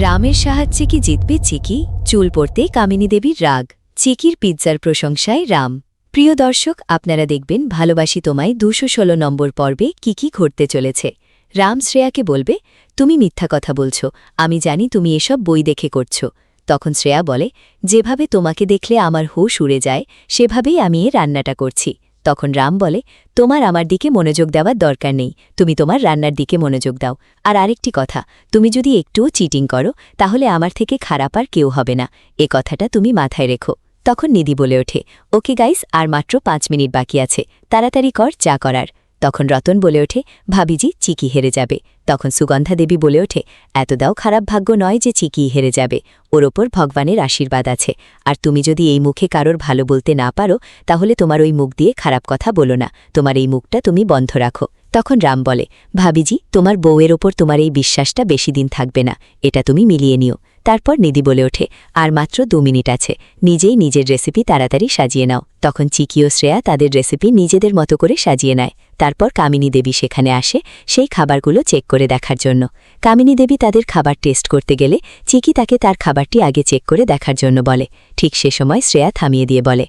রামের সাহায্যে কি জিতবে চিকি? চুল পড়তে কামিনী দেবীর রাগ, চিকির পিৎজার প্রশংসায় রাম। প্রিয় দর্শক, আপনারা দেখবেন ভালোবাসি তোমায় ২১৬ নম্বর পর্বে কি কি ঘটতে চলেছে। রাম শ্রেয়াকে বলবে, তুমি মিথ্যা কথা বলছ, আমি জানি তুমি এসব বই দেখে করছ। তখন শ্রেয়া বলে, যেভাবে তোমাকে দেখলে আমার হুঁশ উড়ে যায় সেভাবেই আমি এ রান্নাটা করছি। তখন রাম বলে, তোমার আমার দিকে মনোযোগ দেওয়ার দরকার নেই, তুমি তোমার রান্নার দিকে মনোযোগ দাও। আর আরেকটি কথা, তুমি যদি একটুও চিটিং করো তাহলে আমার থেকে খারাপ আর কেউ হবে না, এ কথাটা তুমি মাথায় রেখো। তখন নিধি বলে ওঠে, ওকে গাইস, আর মাত্র ৫ মিনিট বাকি আছে, তাড়াতাড়ি কর যা করার। তখন রতন বলে ওঠে, ভাবিজি চিকি হেরে যাবে। তখন সুগন্ধা দেবী বলে ওঠে, এতটাও খারাপ ভাগ্য নয় যে চিকি হেরে যাবে, ওর ওপর ভগবানের আশীর্বাদ আছে। আর তুমি যদি এই মুখে কারোর ভালো বলতে না পারো তাহলে তোমার ওই মুখ দিয়ে খারাপ কথা বলো না, তোমার এই মুখটা তুমি বন্ধ রাখো। তখন রাম বলে, ভাবিজি তোমার বউয়ের ওপর তোমার এই বিশ্বাসটা বেশি দিন থাকবে না, এটা তুমি মিলিয়ে নিও। তারপর নিধি বলে ওঠে, আর মাত্র ২ মিনিট আছে, নিজেই নিজের রেসিপি তাড়াতাড়ি সাজিয়ে নাও। তখন চিকি ও শ্রেয়া তাদের রেসিপি নিজেদের মতো করে সাজিয়ে নেয়। তারপর কামিনী দেবী সেখানে আসে সেই খাবারগুলো চেক করে দেখার জন্য। কামিনী দেবী তাদের খাবার টেস্ট করতে গেলে চিকি তাকে তার খাবারটি আগে চেক করে দেখার জন্য বলে। ঠিক সে সময় শ্রেয়া থামিয়ে দিয়ে বলে,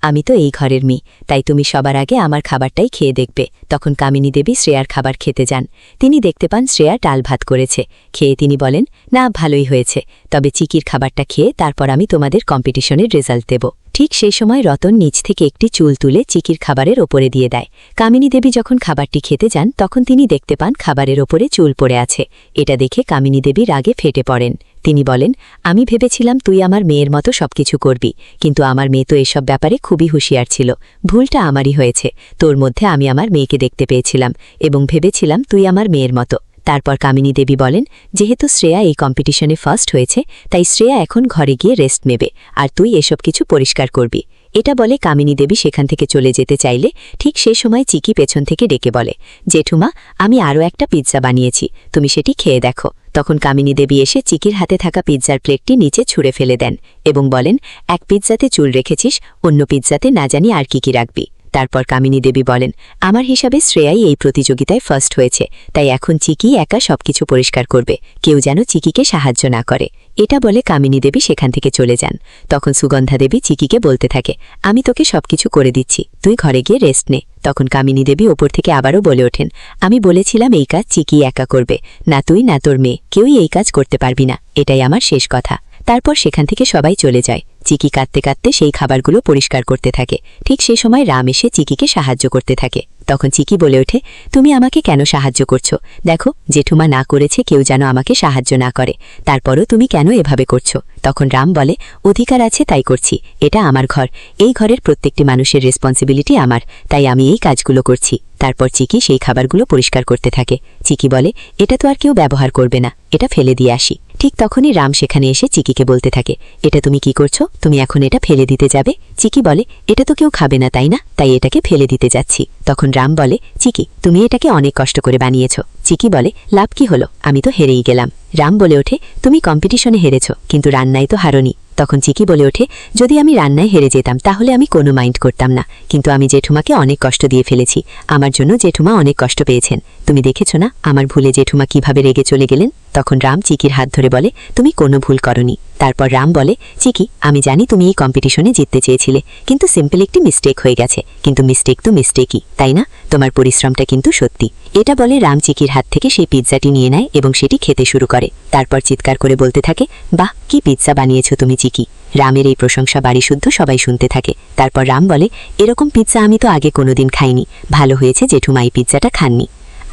আমি তো এই ঘরের মেয়ে, তাই তুমি সবার আগে আমার খাবারটাই খেয়ে দেখবে। তখন কামিনী দেবী শ্রেয়ার খাবার খেতে যান। তিনি দেখতে পান শ্রেয়া ডাল ভাত করেছে। খেয়ে তিনি বলেন, না ভালোই হয়েছে, তবে চিকির খাবারটা খেয়ে তারপর আমি তোমাদের কম্পিটিশনের রেজাল্ট দেব। ঠিক সেই সময় রতন নিচ থেকে একটি চুল তুলে চিকির খাবারের ওপরে দিয়ে দেয়। কামিনী দেবী যখন খাবারটি খেতে যান তখন তিনি দেখতে পান খাবারের ওপরে চুল পড়ে আছে। এটা দেখে কামিনী দেবী রাগে ফেটে পড়েন। তিনি বলেন, আমি ভেবেছিলাম তুই আমার মেয়ের মতো সবকিছু করবি, কিন্তু আমার মেয়ে তো এসব ব্যাপারে খুবই হুঁশিয়ার ছিল, ভুলটা আমারই হয়েছে। তোর মধ্যে আমি আমার মেয়েকে দেখতে পেয়েছিলাম এবং ভেবেছিলাম তুই আমার মেয়ের মতো। তারপর কামিনী দেবী বলেন, যেহেতু শ্রেয়া এই কম্পিটিশনে ফার্স্ট হয়েছে তাই শ্রেয়া এখন ঘরে গিয়ে রেস্ট নেবে, আর তুই এসব কিছু পরিষ্কার করবি। এটা বলে কামিনী দেবী সেখান থেকে চলে যেতে চাইলে ঠিক সে সময় চিকি পেছন থেকে ডেকে বলে, জেঠুমা, আমি আরও একটা পিৎজা বানিয়েছি, তুমি সেটি খেয়ে দেখো। তখন কামিনী দেবী এসে চিকির হাতে থাকা পিৎজার প্লেটটি নিচে ছুঁড়ে ফেলে দেন এবং বলেন, এক পিৎজাতে চুল রেখেছিস, অন্য পিৎজাতে না জানি আর কি রাখবি। তারপর কামিনী দেবী বলেন, আমার হিসাবে শ্রেয়াই এই প্রতিযোগিতায় ফার্স্ট হয়েছে, তাই এখন চিকি একা সবকিছু পরিষ্কার করবে, কেউ যেন চিকিকে সাহায্য না করে। এটা বলে কামিনী দেবী সেখান থেকে চলে যান। তখন সুগন্ধা দেবী চিকিকে বলতে থাকে, আমি তোকে সবকিছু করে দিচ্ছি, তুই ঘরে গিয়ে রেস্ট নে। তখন কামিনী দেবী ওপর থেকে আবারও বলে ওঠেন, আমি বলেছিলাম এই কাজ চিকি একা করবে, না তুই না তোর মেয়ে, কেউই এই কাজ করতে পারবি না, এটাই আমার শেষ কথা। তারপর সেখান থেকে সবাই চলে যায়। চিকি কাঁদতে কাঁদতে সেই খাবারগুলো পরিষ্কার করতে থাকে। ঠিক সেই সময় রাম এসে চিকিকে সাহায্য করতে থাকে। তখন চিকি বলে ওঠে, তুমি আমাকে কেন সাহায্য করছো? দেখো, জেঠুমা না করেছে কেউ যেন আমাকে সাহায্য না করে, তারপরও তুমি কেন এভাবে করছো? তখন রাম বলে, অধিকার আছে তাই করছি, এটা আমার ঘর, এই ঘরের প্রত্যেকটি মানুষের রেসপন্সিবিলিটি আমার, তাই আমি এই কাজগুলো করছি। তারপর চিকি সেই খাবারগুলো পরিষ্কার করতে থাকে। চিকি বলে, এটা তো আর কেউ ব্যবহার করবে না, এটা ফেলে দিয়ে আসি। ঠিক তখনই রাম সেখানে এসে চিকিকে বলতে থাকে, এটা তুমি কি করছো? তুমি এখন এটা ফেলে দিতে যাবে? চিকি বলে, এটা তো কেউ খাবে না তাই না, তাই এটাকে ফেলে দিতে যাচ্ছি। তখন রাম বলে, চিকি, তুমি এটাকে অনেক কষ্ট করে বানিয়েছ। চিকি বলে, লাভ কি হলো, আমি তো হেরেই গেলাম। রাম বলে ওঠে, তুমি কম্পিটিশনে হেরেছ, কিন্তু রান্নায় তো হারোনি। তখন চিকি বলে ওঠে, যদি আমি রান্নায় হেরে যেতাম তাহলে আমি কোনো মাইন্ড করতাম না, কিন্তু আমি জেঠুমাকে অনেক কষ্ট দিয়ে ফেলেছি, আমার জন্য জেঠুমা অনেক কষ্ট পেয়েছেন। তুমি দেখেছ না আমার ভুলে জেঠুমা কিভাবে রেগে চলে গেলেন? তখন রাম চিকির হাত ধরে বলে, তুমি কোনো ভুল করনি। তারপর রাম বলে, চিকি, আমি জানি তুমি এই কম্পিটিশনে জিততে চেয়েছিলে, কিন্তু সিম্পল একটি মিস্টেক হয়ে গেছে, কিন্তু মিস্টেক তো মিস্টেকই, তাই না? তোমার পরিশ্রমটা কিন্তু সত্যি। এটা বলে রাম চিকির হাত থেকে সেই পিৎজাটি নিয়ে নেয় এবং সেটি খেতে শুরু করে। তারপর চিৎকার করে বলতে থাকে, বাহ, কি পিৎজা বানিয়েছো তুমি চিকি। রামের এই প্রশংসা বাড়ি শুদ্ধ সবাই শুনতে থাকে। তারপর রাম বলে, এরকম পিৎজা আমি তো আগে কোনোদিন খাইনি, ভালো হয়েছে জেঠুমা এই পিৎজাটা খাননি।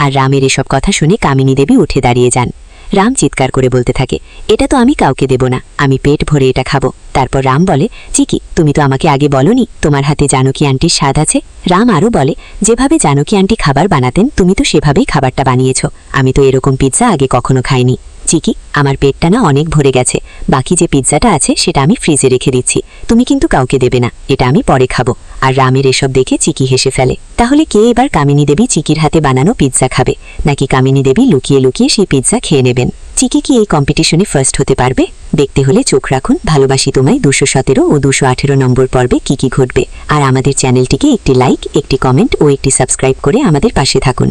আর রামের এসব কথা শুনে কামিনী দেবী উঠে দাঁড়িয়ে যান। রাম চিৎকার করে বলতে থাকে, এটা তো আমি কাউকে দেব না, আমি পেট ভরে এটা খাবো। তারপর রাম বলে, চিকি, তুমি তো আমাকে আগে বলনি তোমার হাতে জানকী আন্টির স্বাদ আছে। রাম আরও বলে, যেভাবে জানকী আন্টি খাবার বানাতেন তুমি তো সেভাবেই খাবারটা বানিয়েছ, আমি তো এরকম পিৎজা আগে কখনো খাইনি। চিকি, আমার পেটটা না অনেক ভরে গেছে, বাকি যে পিৎজাটা আছে সেটা আমি ফ্রিজে রেখে দিচ্ছি, তুমি কিন্তু কাউকে দেবে না, এটা আমি পরে খাবো। আর রামের এসব দেখে চিকি হেসে ফেলে। তাহলে কে এবার কামিনী দেবী চিকির হাতে বানানো পিৎজা খাবে, নাকি কামিনী দেবী লুকিয়ে লুকিয়ে সেই পিৎজা খেয়ে নেবেন? চিকি কি এই কম্পিটিশনে ফার্স্ট হতে পারবে? দেখতে হলে চোখ রাখুন ভালোবাসি তোমায় ২১৭ ও ২১৮ নম্বর পর্বে কি কি ঘটবে। আর আমাদের চ্যানেলটিকে একটি লাইক, একটি কমেন্ট ও একটি সাবস্ক্রাইব করে আমাদের পাশে থাকুন।